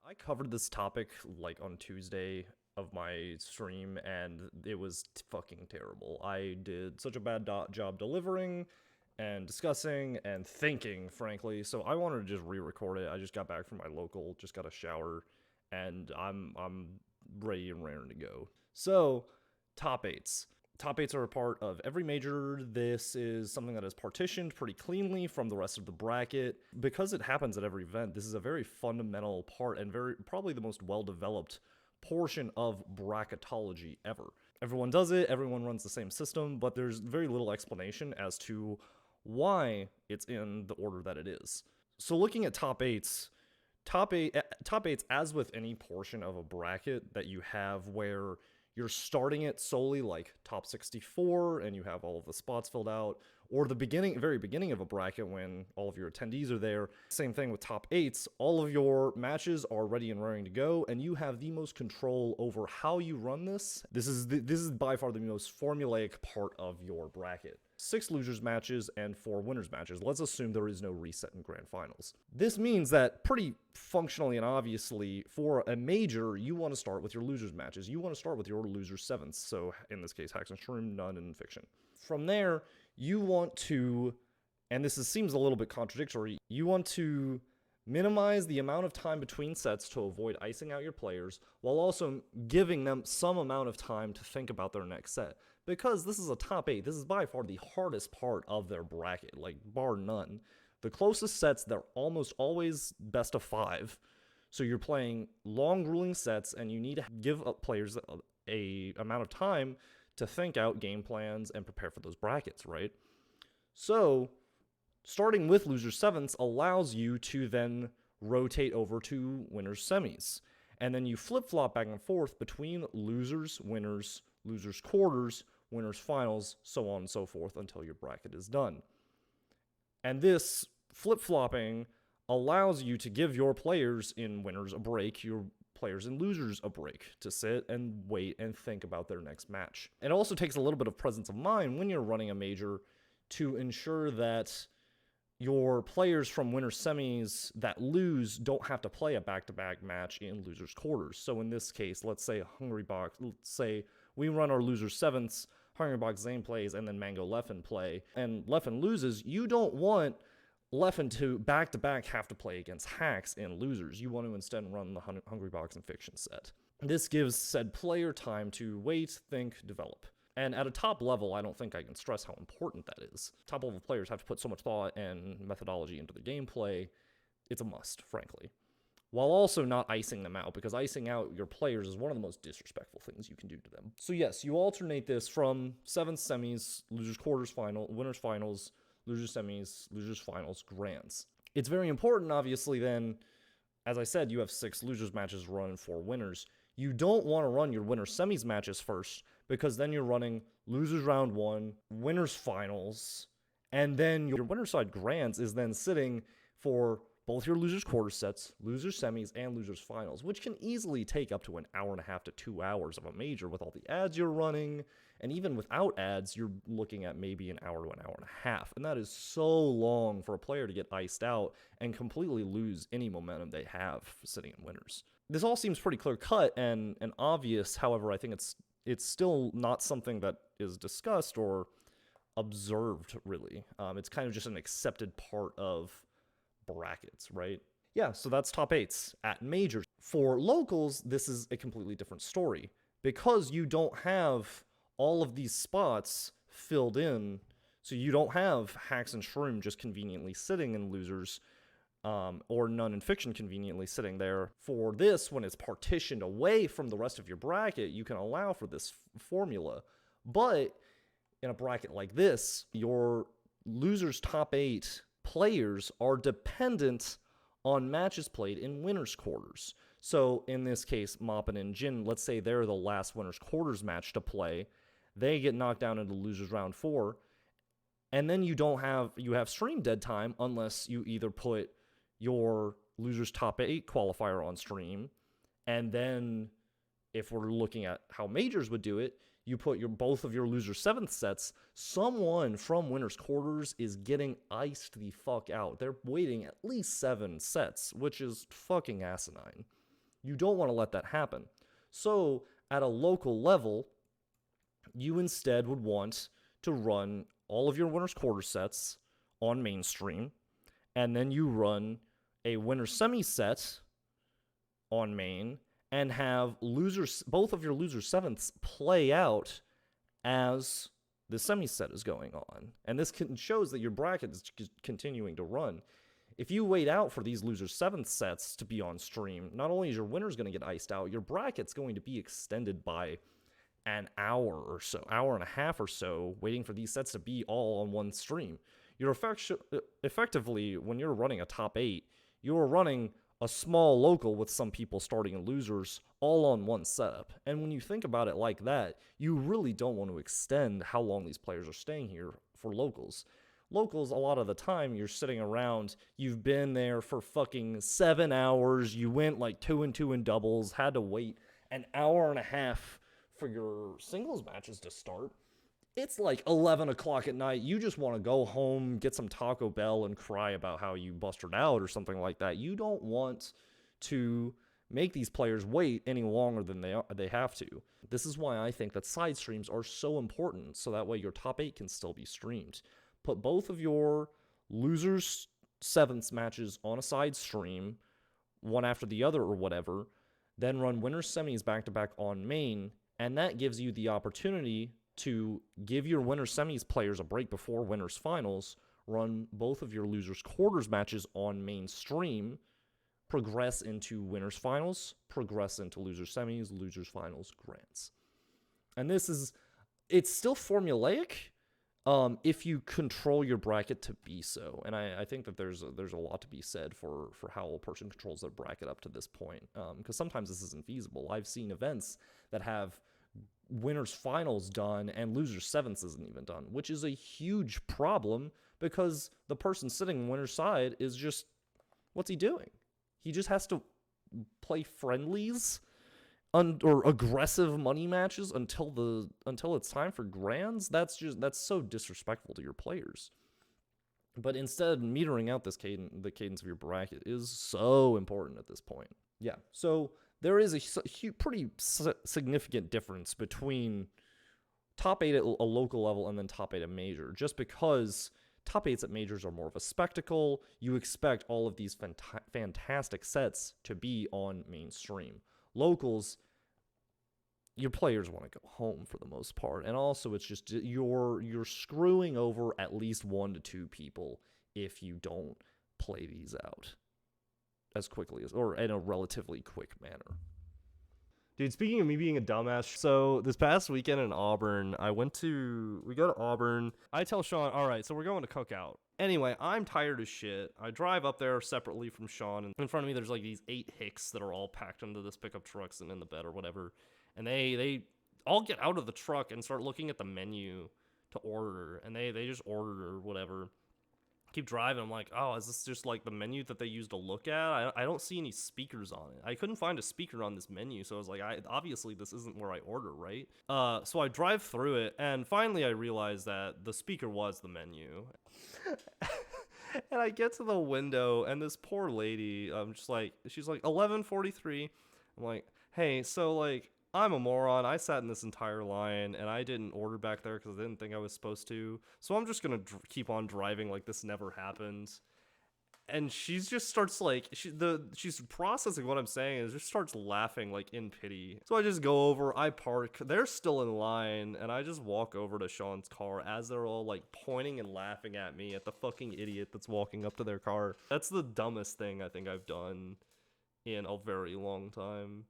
I covered this topic like on Tuesday of my stream, and it was fucking terrible. I did such a bad job delivering and discussing and thinking, frankly. So I wanted to just re-record it. I just got back from my local, just got a shower, and I'm ready and raring to go. So, top eights. Top eights are a part of every major. This is something that is partitioned pretty cleanly from the rest of the bracket. Because it happens at every event, this is a very fundamental part and very probably the most well-developed portion of bracketology ever. Everyone does it, everyone runs the same system, but there's very little explanation as to why it's in the order that it is. So looking at top eights, top eights, as with any portion of a bracket that you have where you're starting it solely like top 64 and you have all of the spots filled out, or the very beginning of a bracket when all of your attendees are there. Same thing with top eights. All of your matches are ready and raring to go, and you have the most control over how you run this. This is by far the most formulaic part of your bracket. 6 losers matches and 4 winners matches. Let's assume there is no reset in grand finals. This means that pretty functionally and obviously for a major, you want to start with your losers matches. You want to start with your losers sevenths. So in this case, Hacks and Shroom, none, and Fiction. From there, you want to, and seems a little bit contradictory, you want to minimize the amount of time between sets to avoid icing out your players, while also giving them some amount of time to think about their next set. Because this is a top 8, this is by far the hardest part of their bracket, like bar none. The closest sets, they're almost always best of 5. So you're playing long, grueling sets, and you need to give players a amount of time to think out game plans and prepare for those brackets, right? So starting with losers sevenths allows you to then rotate over to winners semis. And then you flip-flop back and forth between losers, winners, losers quarters, winners finals, so on and so forth until your bracket is done. And this flip-flopping allows you to give your players in winners a break, your players in losers a break to sit and wait and think about their next match. It also takes a little bit of presence of mind when you're running a major to ensure that your players from winner semis that lose don't have to play a back-to-back match in losers quarters. So in this case, let's say let's say we run our losers sevenths, Hungrybox Zane plays, and then Mango Leffen play, and Leffen loses. You don't want Leffen to back-to-back have to play against Hacks in losers. You want to instead run the Hungrybox and Fiction set. This gives said player time to wait, think, develop. And at a top level, I don't think I can stress how important that is. Top level players have to put so much thought and methodology into the gameplay. It's a must, frankly. While also not icing them out, because icing out your players is one of the most disrespectful things you can do to them. So yes, you alternate this from 7 semis, losers quarters final, winners finals, losers semis, losers finals, grands. It's very important, obviously, then, as I said, you have 6 losers matches run 4 winners. You don't want to run your winners semis matches first, because then you're running losers round 1, winners finals, and then your winner side grands is then sitting for both your losers quarter sets, losers semis, and losers finals, which can easily take up to an hour and a half to 2 hours of a major with all the ads you're running. And even without ads, you're looking at maybe an hour to an hour and a half. And that is so long for a player to get iced out and completely lose any momentum they have sitting in winners. This all seems pretty clear-cut and obvious. However, I think it's still not something that is discussed or observed, really. It's kind of just an accepted part of brackets, right? Yeah, so that's top 8s at majors. For locals, this is a completely different story. Because you don't have all of these spots filled in, so you don't have Hacks and Shroom just conveniently sitting in losers, or none in Fiction conveniently sitting there. For this, when it's partitioned away from the rest of your bracket, you can allow for this formula. But in a bracket like this, your losers top 8 players are dependent on matches played in winners quarters. So in this case, Moppin and Jin, let's say they're the last winners quarters match to play. They get knocked down into losers round 4. And then you have stream dead time unless you either put your losers top 8 qualifier on stream, and then if we're looking at how majors would do it, you put both of your loser 7th sets, someone from winners quarters is getting iced the fuck out. They're waiting at least 7 sets, which is fucking asinine. You don't want to let that happen. So at a local level, you instead would want to run all of your winners quarter sets on mainstream, and then you run a winner semi set on main, and have losers, both of your loser sevenths play out as the semi set is going on. And this shows that your bracket is continuing to run. If you wait out for these loser seventh sets to be on stream, not only is your winner's going to get iced out, your bracket's going to be extended by an hour or so, hour and a half or so, waiting for these sets to be all on one stream. You're effectively, when you're running a top 8, you're running a small local with some people starting in losers all on one setup. And when you think about it like that, you really don't want to extend how long these players are staying here for locals. Locals, a lot of the time, you're sitting around, you've been there for fucking 7 hours, you went like 2-2 in doubles, had to wait an hour and a half for your singles matches to start. It's like 11 o'clock at night. You just want to go home, get some Taco Bell, and cry about how you busted out or something like that. You don't want to make these players wait any longer than they have to. This is why I think that side streams are so important, so that way your top 8 can still be streamed. Put both of your losers sevenths matches on a side stream, one after the other or whatever, then run winners semis back-to-back on main, and that gives you the opportunity to give your winners semis players a break before winners finals, run both of your losers quarters matches on mainstream, progress into winners finals, progress into losers semis, losers finals, grands. And it's still formulaic if you control your bracket to be so. And I think that there's a lot to be said for how a person controls their bracket up to this point, because sometimes this isn't feasible. I've seen events that have winners finals done and losers sevenths isn't even done, which is a huge problem because the person sitting in winner's side is just, what's he doing? He just has to play friendlies or aggressive money matches until it's time for grands. That's so disrespectful to your players. But instead, metering out the cadence of your bracket is so important at this point. Yeah, so there is a pretty significant difference between top 8 at a local level and then top 8 at major, just because top 8s at majors are more of a spectacle. You expect all of these fantastic sets to be on mainstream. Locals, your players want to go home for the most part, and also it's just you're screwing over at least 1 to 2 people if you don't play these out as quickly as, or in a relatively quick manner. Dude, speaking of me being a dumbass, so this past weekend in Auburn, we go to Auburn. I tell Sean, all right, so we're going to Cookout. Anyway, I'm tired as shit. I drive up there separately from Sean, and in front of me there's like these 8 hicks that are all packed into this pickup trucks and in the bed or whatever. And they all get out of the truck and start looking at the menu to order, and they just order or whatever. Keep driving. I'm like, oh, is this just like the menu that they used to look at? I don't see any speakers on it. I couldn't find a speaker on this menu, so I was like, obviously this isn't where I order, right? So I drive through it, and finally I realized that the speaker was the menu. And I get to the window, and this poor lady, she's like 11:43. I'm like, hey, so like, I'm a moron. I sat in this entire line, and I didn't order back there because I didn't think I was supposed to. So I'm just going to keep on driving like this never happened. And she just starts like, she's processing what I'm saying and just starts laughing like in pity. So I just go over, I park, they're still in line, and I just walk over to Sean's car as they're all like pointing and laughing at me, at the fucking idiot that's walking up to their car. That's the dumbest thing I think I've done in a very long time.